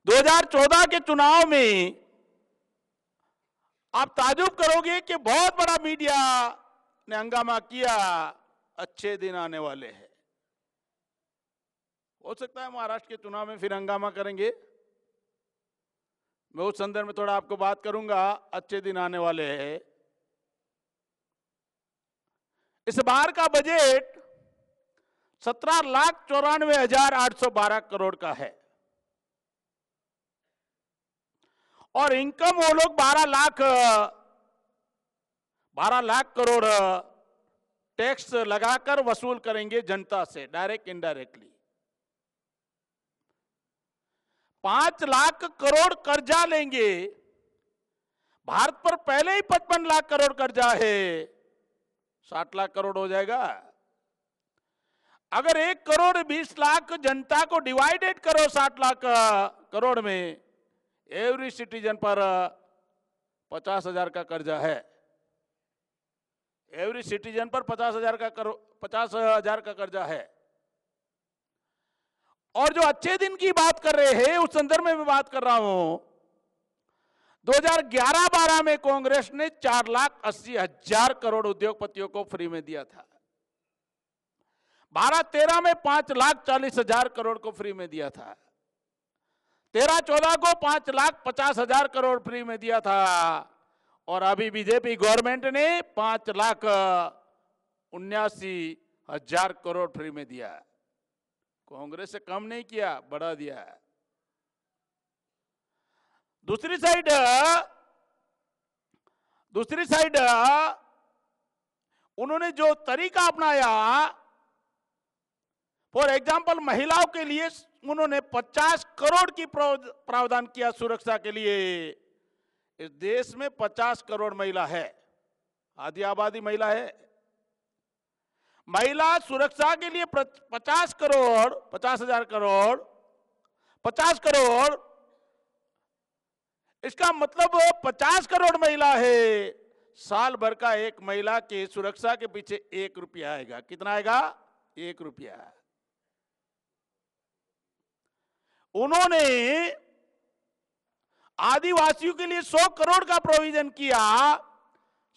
2014 के चुनाव में आप ताजुब करोगे कि बहुत बड़ा मीडिया ने हंगामा किया, अच्छे दिन आने वाले हैं। हो सकता है महाराष्ट्र के चुनाव में फिर हंगामा करेंगे, मैं उस संदर्भ में थोड़ा आपको बात करूंगा। अच्छे दिन आने वाले हैं। इस बार का बजट 17,94,812 करोड़ का है और इनकम वो लोग 12 लाख करोड़ टैक्स लगाकर वसूल करेंगे जनता से, डायरेक्ट इनडायरेक्टली। 5 लाख करोड़ कर्जा लेंगे। भारत पर पहले ही 55 लाख करोड़ कर्जा है, 60 लाख करोड़ हो जाएगा। अगर 1 करोड़ 20 लाख जनता को डिवाइडेड करो 60 लाख करोड़ में, एवरी सिटीजन पर 50,000 का कर्जा है। एवरी सिटीजन पर 50,000 का कर्जा है। और जो अच्छे दिन की बात कर रहे हैं उस संदर्भ में मैं बात कर रहा हूं। 2011-12 में कांग्रेस ने 4,80,000 करोड़ उद्योगपतियों को फ्री में दिया था। 12-13 में 5,40,000 करोड़ को फ्री में दिया था। 13-14 को 5,50,000 करोड़ फ्री में दिया था। और अभी बीजेपी गवर्नमेंट ने 5,79,000 करोड़ फ्री में दिया। कांग्रेस से कम नहीं किया, बढ़ा दिया। दूसरी साइड उन्होंने जो तरीका अपनाया, फॉर एग्जाम्पल महिलाओं के लिए उन्होंने 50 करोड़ की प्रावधान किया सुरक्षा के लिए। इस देश में 50 करोड़ महिला है, आधी आबादी महिला है। महिला सुरक्षा के लिए 50 करोड़, 50,000 करोड़, 50 करोड़, इसका मतलब 50 करोड़ महिला है। साल भर का एक महिला की सुरक्षा के पीछे 1 रुपया आएगा। कितना आएगा? 1 रुपया। उन्होंने आदिवासियों के लिए 100 करोड़ का प्रोविजन किया।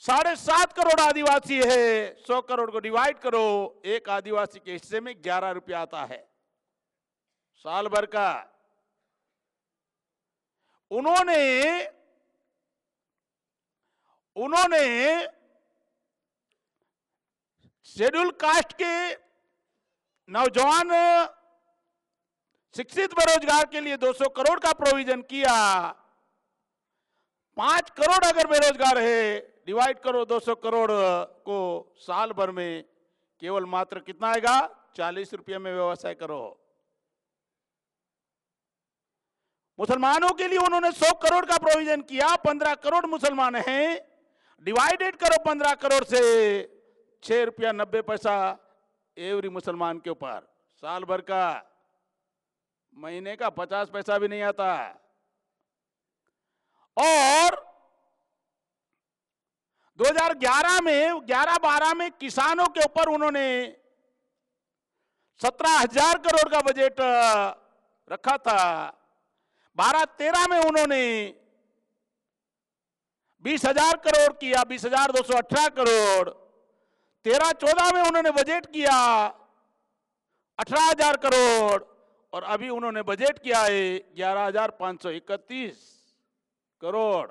7.5 करोड़ आदिवासी है, 100 करोड़ को डिवाइड करो, एक आदिवासी के हिस्से में 11 रुपया आता है साल भर का। उन्होंने शेड्यूल कास्ट के नौजवान शिक्षित बेरोजगार के लिए 200 करोड़ का प्रोविजन किया। 5 करोड़ अगर बेरोजगार है, डिवाइड करो 200 करोड़ को, साल भर में केवल मात्र कितना आएगा? 40 रुपये में व्यवसाय करो। मुसलमानों के लिए उन्होंने 100 करोड़ का प्रोविजन किया। 15 करोड़ मुसलमान हैं, डिवाइडेड करो 15 करोड़ से, 6 रुपया 90 पैसा एवरी मुसलमान के ऊपर। साल भर का, महीने का 50 पैसा भी नहीं आता। और 2011 में 11-12 में किसानों के ऊपर उन्होंने 17,000 करोड़ का बजट रखा था। 12-13 में उन्होंने 20,000 करोड़ किया, 20,218 करोड़। 13-14 में उन्होंने बजट किया 18,000 करोड़ और अभी उन्होंने बजट किया है 11,531 करोड़।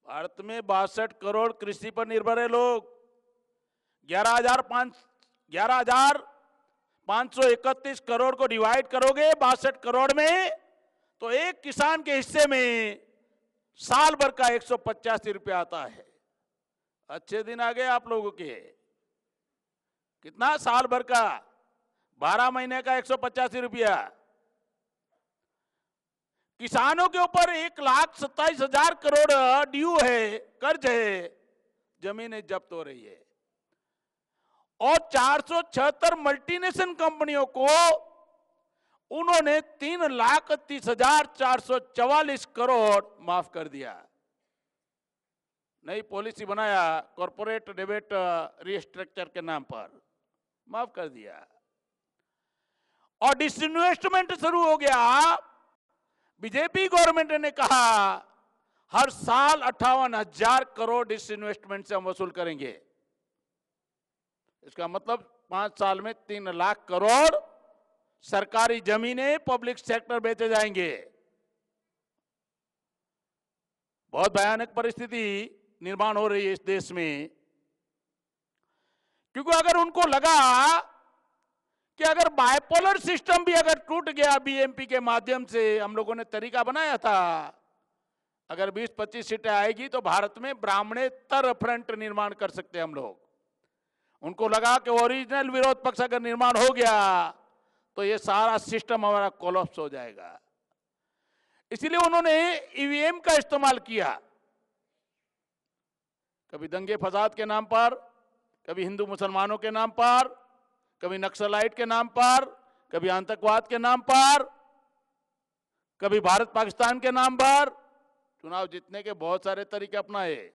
भारत में 62 करोड़ कृषि पर निर्भर है लोग। 11,531 करोड़ को डिवाइड करोगे 62 करोड़ में, तो एक किसान के हिस्से में साल भर का 185 रुपया आता है। अच्छे दिन आ गए आप लोगों के। कितना साल भर का? 12 महीने का 185 रुपया। किसानों के ऊपर 1,27,000 करोड़ ड्यू है, कर्ज है, जमीनें जब्त हो रही है। और 476 मल्टीनेशनल कंपनियों को उन्होंने 3,30,444 करोड़ माफ कर दिया। नई पॉलिसी बनाया, कॉर्पोरेट डेबिट रिस्ट्रक्चर के नाम पर माफ कर दिया। और डिसइन्वेस्टमेंट शुरू हो गया। बीजेपी गवर्नमेंट ने कहा हर साल 58,000 करोड़ इस इन्वेस्टमेंट से हम वसूल करेंगे। इसका मतलब 5 साल में 3 लाख करोड़ सरकारी जमीनें पब्लिक सेक्टर बेचे जाएंगे। बहुत भयानक परिस्थिति निर्माण हो रही है इस देश में, क्योंकि अगर उनको लगा कि अगर बाइपोलर सिस्टम भी अगर टूट गया बीएमपी के माध्यम से, हम लोगों ने तरीका बनाया था, अगर 20-25 सीटें आएगी तो भारत में ब्राह्मणेतर फ्रंट निर्माण कर सकते हैं हम लोग। उनको लगा कि ओरिजिनल विरोध पक्ष अगर निर्माण हो गया तो ये सारा सिस्टम हमारा कोलैप्स हो जाएगा। इसलिए उन्होंने ईवीएम का इस्तेमाल किया, कभी दंगे फसाद के नाम पर, कभी हिंदू मुसलमानों के नाम पर, कभी नक्सलाइट के नाम पर, कभी आतंकवाद के नाम पर, कभी भारत पाकिस्तान के नाम पर चुनाव जीतने के बहुत सारे तरीके अपनाए।